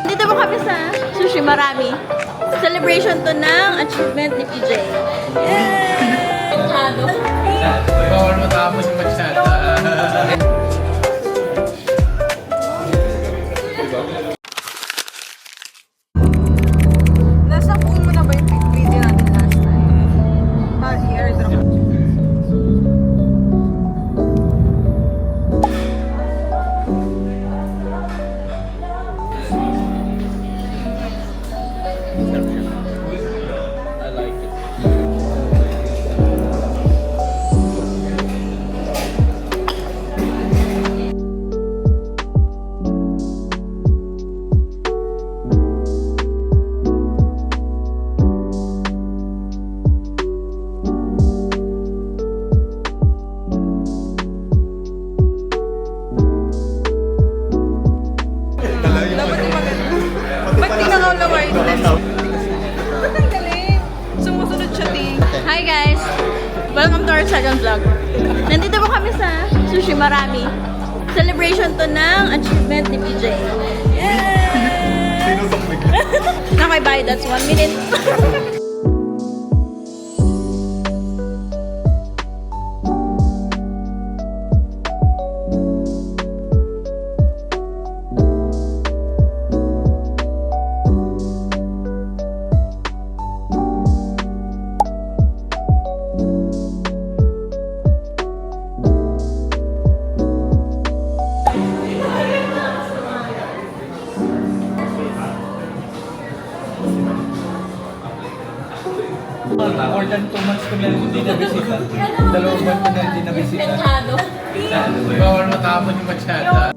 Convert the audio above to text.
Dito mo kami sa Sushi Marami. Celebration to ng achievement ni PJ. Yay! Bawal matapos yung masyata. Nasa phone mo na ba yung video natin last time? I-airdrop. I like it. Dapat yung maganda. Ba't di nakalawa yung test? Ba't ang galing? Sumusunod siya, di. Hi guys! Welcome to our second vlog. Nandito po kami sa Sushi Marami. Celebration to ng achievement ni PJ. Yay! Okay, bye. That's 1 minute. More than 2 months ko na hindi nabisita. 2 buwan ko na hindi nabisita. Bawal matapon yung masyata.